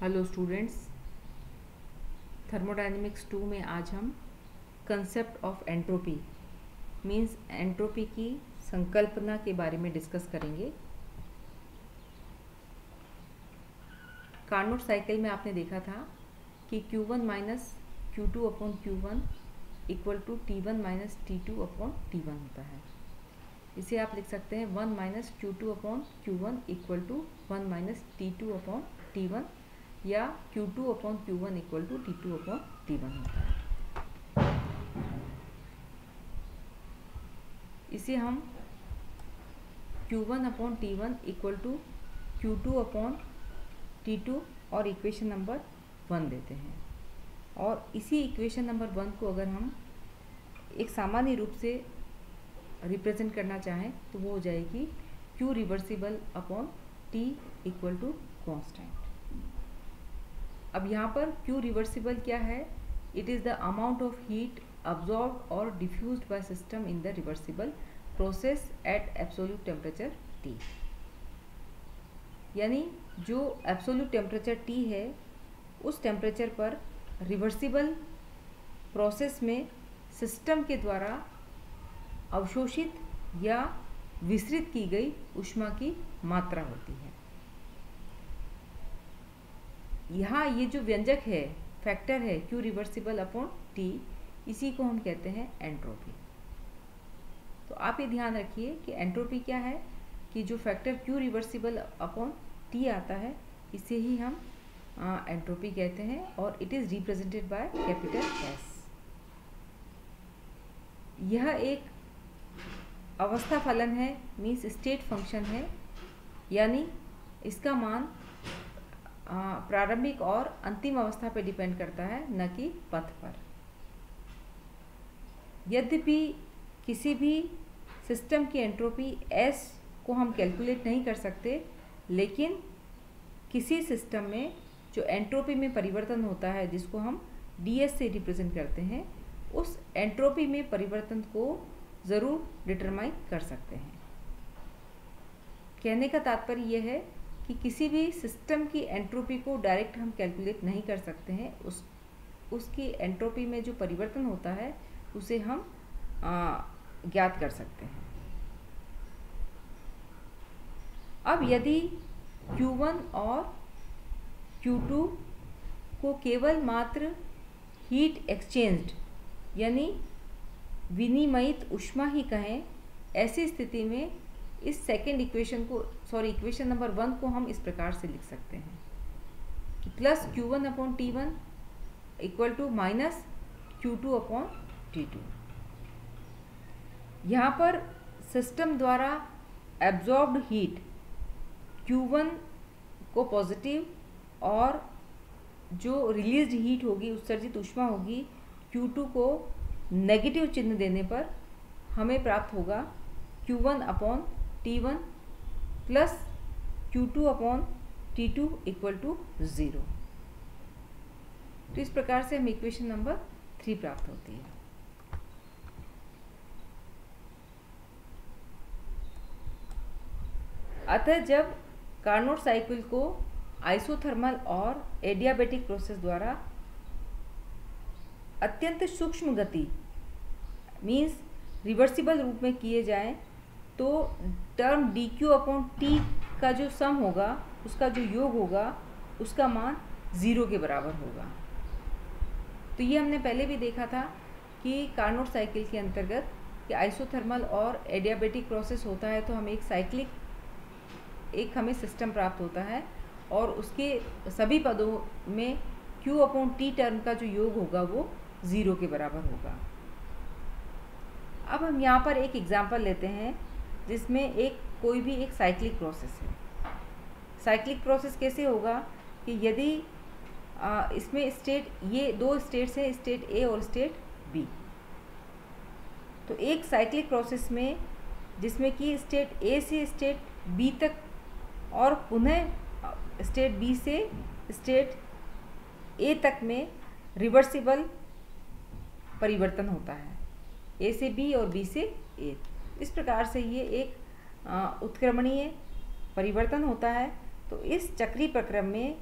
Hello students, thermodynamics 2 में आज हम concept of entropy means entropy की संकल्पना के बारे में डिस्कस करेंगे। कार्नोट साइकिल में आपने देखा था कि Q1 minus Q2 upon Q1 equal to T1 minus T2 upon T1 होता है। इसे आप लिख सकते हैं 1 minus Q2 upon Q1 equal to 1 minus T2 upon T1 या Q2 upon Q1 equal to T2 upon T1 होता है। इसे हम Q1 upon T1 equal to Q2 upon T2 और इक्वेशन नंबर 1 देते हैं। और इसी इक्वेशन नंबर 1 को अगर हम एक सामान्य रूप से रिप्रेजेंट करना चाहें तो वो हो जाएगी Q reversible upon T equal to constant. अब यहाँ पर Q रिवर्सिबल क्या है? It is the amount of heat absorb और diffused by system in the reversible process at absolute temperature T। यानी जो एब्सोल्यूट टेम्परेचर T है उस टेम्परेचर पर रिवर्सिबल प्रोसेस में सिस्टम के द्वारा अवशोषित या विसरित की गई ऊष्मा की मात्रा होती है। यहाँ ये जो व्यंजक है, फैक्टर है Q रिवर्सिबल अपॉन T, इसी को हम कहते हैं एंट्रोपी। तो आप ये ध्यान रखिए कि एंट्रोपी क्या है कि जो factor Q reversible upon T आता है इसे ही हम एंट्रोपी कहते हैं और it is represented by capital S। यह एक अवस्था फलन है, मीन्स स्टेट फंक्शन है, यानी इसका मान प्रारंभिक और अंतिम अवस्था पर डिपेंड करता है, न कि पथ पर। यद्यपि किसी भी सिस्टम की एंट्रोपी S को हम कैलकुलेट नहीं कर सकते, लेकिन किसी सिस्टम में जो एंट्रोपी में परिवर्तन होता है जिसको हम ds से रिप्रेजेंट करते हैं, उस एंट्रोपी में परिवर्तन को ज़रूर डिटरमाइन कर सकते हैं। कहने का तात्पर्य यह है कि किसी भी सिस्टम की एंट्रोपी को डायरेक्ट हम कैलकुलेट नहीं कर सकते हैं, उसकी एंट्रोपी में जो परिवर्तन होता है उसे हम ज्ञात कर सकते हैं। अब यदि Q1 और Q2 को केवल मात्र हीट एक्सचेंज्ड यानी विनिमयित ऊष्मा ही कहें, ऐसी स्थिति में इस सेकेंड इक्वेशन को इक्वेशन नंबर 1 को हम इस प्रकार से लिख सकते हैं कि plus Q1 upon T1 equal to minus Q2 upon T2। यहाँ पर सिस्टम द्वारा एब्जॉर्ब्ड हीट Q1 को पॉजिटिव और जो रिलीज्ड हीट होगी, उत्सर्जित ऊष्मा होगी, Q2 को नेगेटिव चिन्ह देने पर हमें प्राप्त होगा Q1 upon T1 plus Q2 upon T2 equal to 0। तो इस प्रकार से हम इक्वेशन नंबर 3 प्राप्त होती है। अतः जब कार्नोट साइकिल को आइसोथर्मल और एडियाबेटिक प्रोसेस द्वारा अत्यंत सूक्ष्म गति मीन्स रिवर्सिबल रूप में किए जाएं तो टर्म dq अपॉन t का जो सम होगा, उसका जो योग होगा, उसका मान 0 के बराबर होगा। तो ये हमने पहले भी देखा था कि कार्नोट साइकिल के अंतर्गत कि आइसोथर्मल और एडियाबेटिक प्रोसेस होता है तो हमें एक हमें सिस्टम प्राप्त होता है और उसके सभी पदों में Q अपॉन T टर्म का जो योग होगा वो 0 के बराबर होगा। अब हम यहाँ पर एक एग्जाम्पल लेते हैं जिसमें कोई भी एक साइक्लिक प्रोसेस है। साइक्लिक प्रोसेस कैसे होगा कि यदि इसमें ये दो स्टेट्स हैं, स्टेट A और स्टेट B। तो एक साइक्लिक प्रोसेस में जिसमें कि स्टेट A से स्टेट B तक और पुनः स्टेट B से स्टेट A तक में रिवर्सिबल परिवर्तन होता है, A से B और B से A। इस प्रकार से ये एक उत्क्रमणीय परिवर्तन होता है। तो इस चक्रीय प्रक्रम में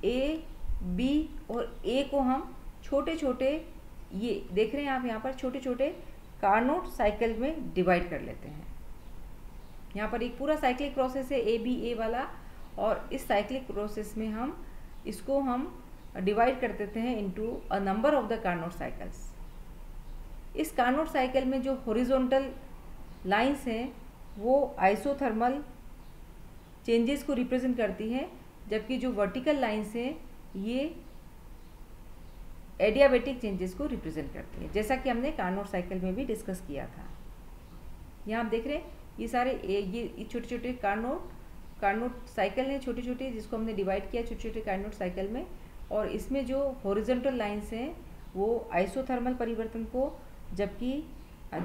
ए, बी और ए को हम छोटे छोटे, ये देख रहे हैं आप यहाँ पर, छोटे छोटे कार्नोट साइकिल में डिवाइड कर लेते हैं। यहाँ पर एक पूरा साइक्लिक प्रोसेस है ए बी ए वाला, और इस साइक्लिक प्रोसेस में हम इसको डिवाइड कर देते हैं into a number of the Carnot cycles. इस कार्नोट साइकिल में जो हॉरिजॉन्टल लाइंस हैं वो आइसोथर्मल चेंजेस को रिप्रेजेंट करती हैं, जबकि जो वर्टिकल लाइंस हैं ये एडियाबेटिक चेंजेस को रिप्रेजेंट करती है, जैसा कि हमने कार्नोट साइकिल में भी डिस्कस किया था। यहाँ आप देख रहे हैं ये सारे ये छोटे छोटे कार्नोट साइकिल हैं, छोटे छोटे, जिसको हमने डिवाइड किया छोटे छोटे कार्नोट साइकिल में, और इसमें जो हॉरिजॉन्टल लाइंस हैं वो आइसोथर्मल परिवर्तन को, जबकि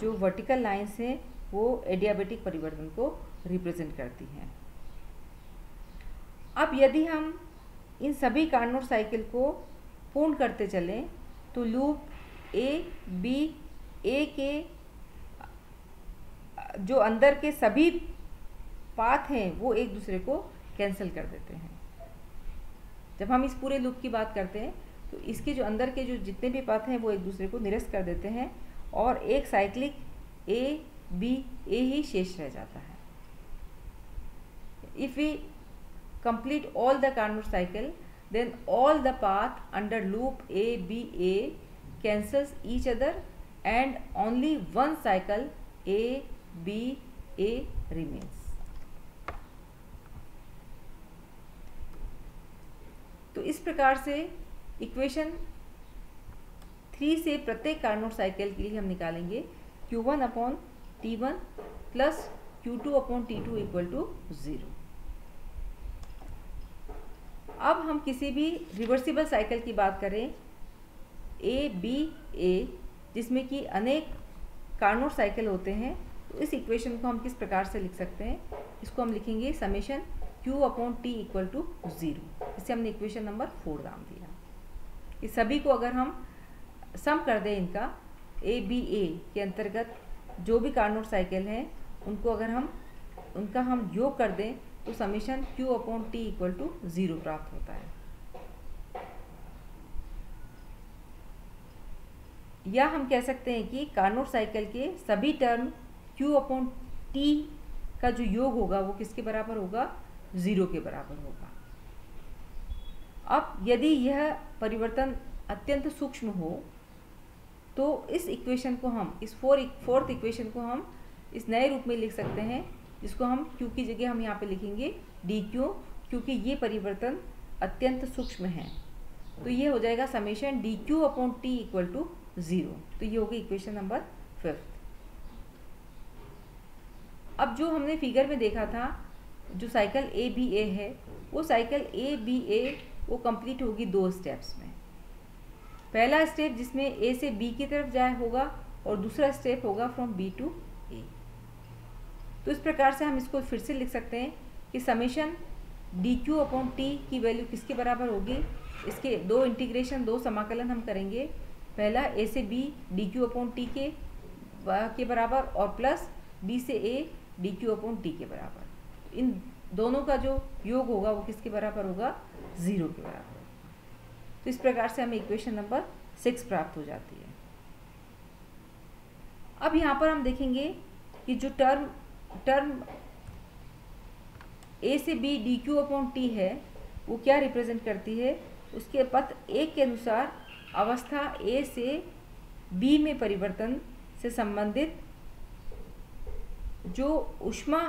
जो वर्टिकल लाइंस हैं वो एडियाबेटिक परिवर्तन को रिप्रेजेंट करती हैं। अब यदि हम इन सभी कार्नोट साइकिल को पूर्ण करते चलें तो लूप ए बी ए के जो अंदर के सभी पाथ हैं वो एक दूसरे को कैंसिल कर देते हैं। जब हम इस पूरे लूप की बात करते हैं तो इसके जो अंदर के जो जितने भी पाथ हैं वो एक दूसरे को निरस्त कर देते हैं, और एक साइक्लिक ए बी ए ही शेष रह जाता है। If we complete all the Carnot cycle, then all the path under loop A B A cancels each other and only one cycle A B A remains. तो इस प्रकार से इक्वेशन 3 से प्रत्येक कार्नोट साइकिल के लिए हम निकालेंगे Q1/T1 plus Q2/T2 equal to 0। अब हम किसी भी रिवर्सिबल साइकिल की बात करें ए बी ए, जिसमें कि अनेक कार्नोट साइकिल होते हैं, तो इस इक्वेशन को हम किस प्रकार से लिख सकते हैं? इसको हम लिखेंगे समेशन Q/T इक्वल टू 0। इसे हमने इक्वेशन नंबर 4 नाम दिया। इस सभी को अगर हम सम कर दें, इनका ए बी ए के अंतर्गत जो भी कार्नोट साइकिल हैं उनको अगर उनका हम योग कर दें तो समेशन Q/T इक्वल टू 0 प्राप्त होता है। या हम कह सकते हैं कि कार्नोट साइकिल के सभी टर्म Q/T का जो योग होगा वो किसके बराबर होगा? 0 के बराबर होगा। अब यदि यह परिवर्तन अत्यंत सूक्ष्म हो तो इस इक्वेशन को हम, इस फोर्थ इक्वेशन को हम इस नए रूप में लिख सकते हैं, जिसको हम Q की जगह हम यहाँ पे लिखेंगे dQ, क्योंकि ये परिवर्तन अत्यंत सूक्ष्म है। तो ये हो जाएगा समेशन dQ/T इक्वल टू 0। तो ये होगी इक्वेशन नंबर 5। अब जो हमने फिगर में देखा था, जो साइकिल ए बी ए है, वो साइकिल ए बी ए वो कंप्लीट होगी 2 स्टेप्स में। पहला स्टेप जिसमें ए से बी की तरफ जाए होगा, और दूसरा स्टेप होगा फ्रॉम बी टू ए। तो इस प्रकार से हम इसको फिर से लिख सकते हैं कि समेशन dQ/T की वैल्यू किसके बराबर होगी? इसके 2 इंटीग्रेशन, 2 समाकलन हम करेंगे। पहला ए से बी dQ/T के बराबर, और प्लस बी से ए dQ/T के बराबर। इन दोनों का जो योग होगा वो किसके बराबर होगा? 0 के बराबर। तो इस प्रकार से हमें इक्वेशन नंबर 6 प्राप्त हो जाती है। अब यहाँ पर हम देखेंगे कि जो टर्म ए से बी dQ/T है वो क्या रिप्रेजेंट करती है? उसके पथ 1 के अनुसार अवस्था ए से बी में परिवर्तन से संबंधित जो ऊष्मा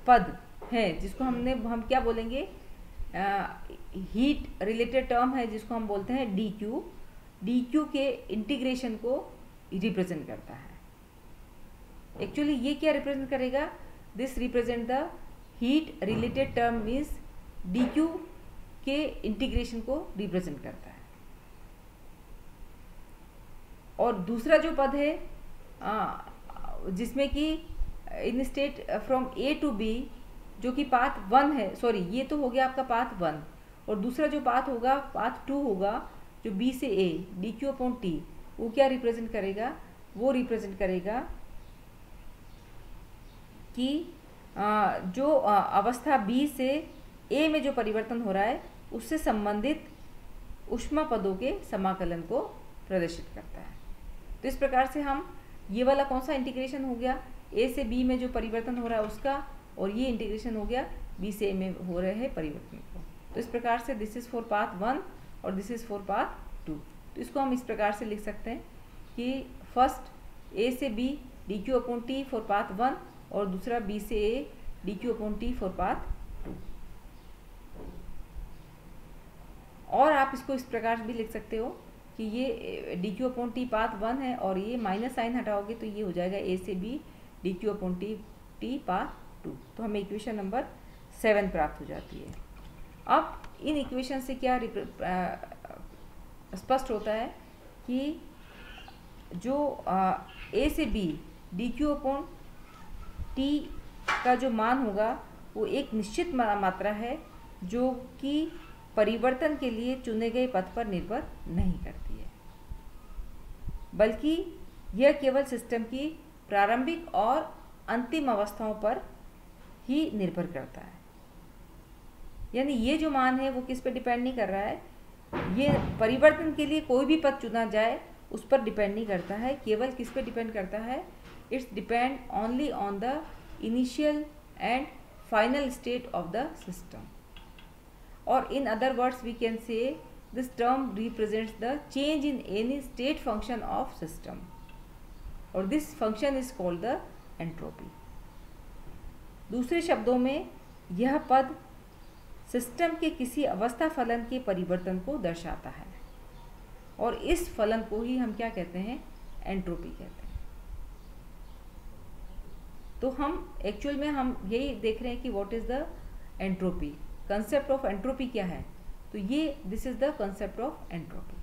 पद है, जिसको हम क्या बोलेंगे, हीट रिलेटेड टर्म है, जिसको हम बोलते हैं dQ के इंटीग्रेशन को रिप्रेजेंट करता है। एक्चुअली ये क्या रिप्रेजेंट करेगा? This represent the heat related term means dQ के इंटीग्रेशन को रिप्रेजेंट करता है। और दूसरा जो पद है जिसमें कि in state from A to B, जो कि पाथ 1 है, सॉरी ये तो हो गया आपका पाथ 1, और दूसरा जो पाथ होगा पाथ 2 होगा, जो बी से ए dQ/T, वो क्या रिप्रेजेंट करेगा? वो रिप्रेजेंट करेगा कि जो अवस्था बी से ए में जो परिवर्तन हो रहा है उससे संबंधित ऊष्मा पदों के समाकलन को प्रदर्शित करता है। तो इस प्रकार से हम ये वाला कौन सा इंटीग्रेशन हो गया, ए से बी में जो परिवर्तन हो रहा है उसका, और ये इंटीग्रेशन हो गया बी से ए में हो रहे हैं परिवर्तन को। तो इस प्रकार से दिस इज़ फॉर पाथ 1 और दिस इज़ फॉर पाथ 2। तो इसको हम इस प्रकार से लिख सकते हैं कि फर्स्ट ए से B D Q upon T for path 1 और दूसरा बी से A D Q upon T for path 2। और आप इसको इस प्रकार भी लिख सकते हो कि ये D Q upon T path 1 है और ये माइनस साइन हटाओगे तो ये हो जाएगा ए से B D Q upon T path 2। तो हमें इक्वेशन नंबर 7 प्राप्त हो जाती है। अब इन इक्वेशन से क्या स्पष्ट होता है कि जो ए से B D Q upon T का जो मान होगा वो एक निश्चित मात्रा है जो कि परिवर्तन के लिए चुने गए पथ पर निर्भर नहीं करती है, बल्कि यह केवल सिस्टम की प्रारंभिक और अंतिम अवस्थाओं पर ही निर्भर करता है। यानी ये जो मान है वो किस पे डिपेंड नहीं कर रहा है, ये परिवर्तन के लिए कोई भी पथ चुना जाए उस पर डिपेंड नहीं करता है, केवल किस पे डिपेंड करता है, it's depend only on the initial and final state of the system. और in other words we can say this term represents the change in any state function of system or this function is called the entropy। दूसरे शब्दों में यह पद system के किसी अवस्था फलन के परिवर्तन को दर्शाता है और इस फलन को ही हम क्या कहते हैं, एंट्रोपी कहते हैं। तो हम एक्चुअल में हम यही देख रहे हैं कि what is the entropy, concept of entropy क्या है। तो ये this is the concept of entropy.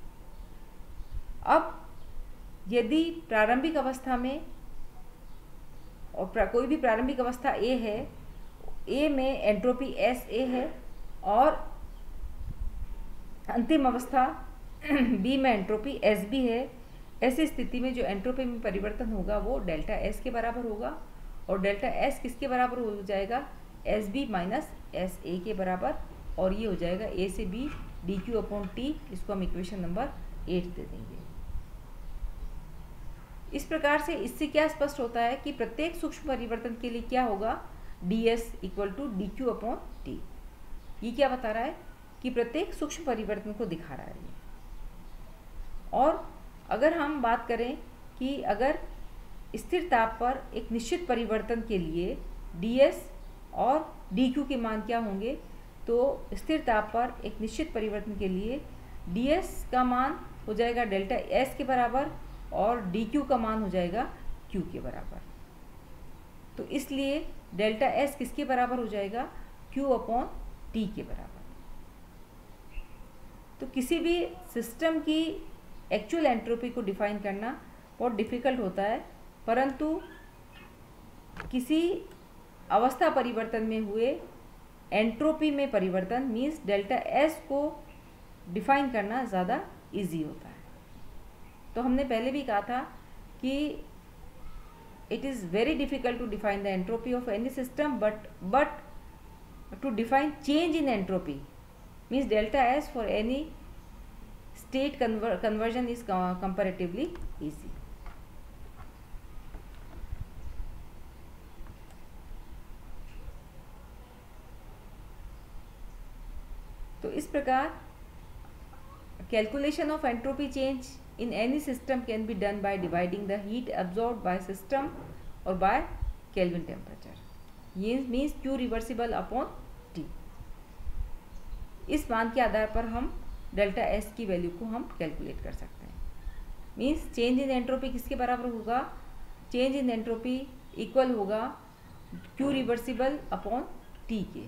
अब यदि प्रारंभिक अवस्था में और कोई भी प्रारंभिक अवस्था ए है, ए में एंट्रोपी एस ए है और अंतिम अवस्था बी में एंट्रोपी एस बी है, ऐसी स्थिति में जो एंट्रोपी में परिवर्तन होगा वो डेल्टा एस के बराबर होगा और डेल्टा एस किसके बराबर हो जाएगा, S B minus S A के बराबर, और ये हो जाएगा ए से B D Q upon T. इसको हम इक्वेशन नंबर 8 दे देंगे। इस प्रकार से इससे क्या स्पष्ट होता है कि प्रत्येक सूक्ष्म परिवर्तन के लिए क्या होगा, D S equal to D Q upon T. ये क्या बता रहा है कि प्रत्येक सूक्ष्म परिवर्तन को दिखा रहा है ये। और अगर हम बात करें कि अगर स्थिर ताप पर एक निश्चित परिवर्तन के लिए डी एस और डी क्यू के मान क्या होंगे, तो स्थिर ताप पर एक निश्चित परिवर्तन के लिए डी एस का मान हो जाएगा डेल्टा एस के बराबर और डी क्यू का मान हो जाएगा क्यू के बराबर। तो इसलिए डेल्टा एस किसके बराबर हो जाएगा, क्यू अपॉन टी के बराबर। तो किसी भी सिस्टम की एक्चुअल एंट्रोपी को डिफाइन करना बहुत डिफ़िकल्ट होता है, परंतु किसी अवस्था परिवर्तन में हुए एंट्रोपी में परिवर्तन मीन्स डेल्टा एस को डिफाइन करना ज़्यादा इजी होता है। तो हमने पहले भी कहा था कि it is very difficult to define the entropy of any system but to define change in entropy means delta S for any state conversion is comparatively easy। तो इस प्रकार calculation of entropy change in any system can be done by dividing the heat absorbed by system और by Kelvin temperature. ये means Q reversible upon T. इस मान के आधार पर हम डेल्टा एस की वैल्यू को हम कैलकुलेट कर सकते हैं। मीन्स चेंज इन एंट्रोपी किसके बराबर होगा, चेंज इन एंट्रोपी इक्वल होगा क्यू रिवर्सिबल अपॉन टी के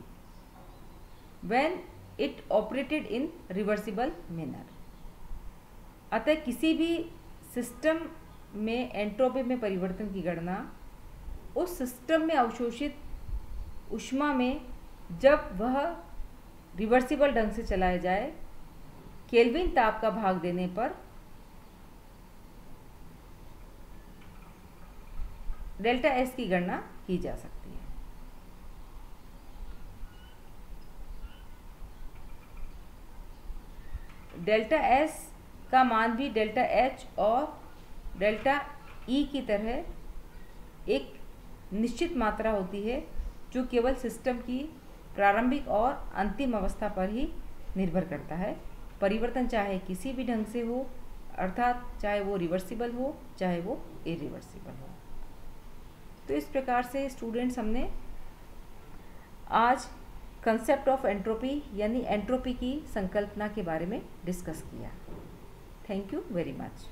when it operated in reversible manner. अतः किसी भी सिस्टम में एंट्रोपी में परिवर्तन की गणना उस सिस्टम में अवशोषित ऊष्मा में जब वह रिवर्सिबल ढंग से चलाया जाए केल्विन ताप का भाग देने पर डेल्टा एस की गणना की जा सकती है। डेल्टा एस का मान भी डेल्टा एच और डेल्टा ई की तरह एक निश्चित मात्रा होती है जो केवल सिस्टम की प्रारंभिक और अंतिम अवस्था पर ही निर्भर करता है। परिवर्तन चाहे किसी भी ढंग से हो, अर्थात चाहे वो रिवर्सिबल हो चाहे वो इरिवर्सिबल हो। तो इस प्रकार से स्टूडेंट्स हमने आज कंसेप्ट ऑफ एंट्रोपी यानी एंट्रोपी की संकल्पना के बारे में डिस्कस किया। Thank you very much.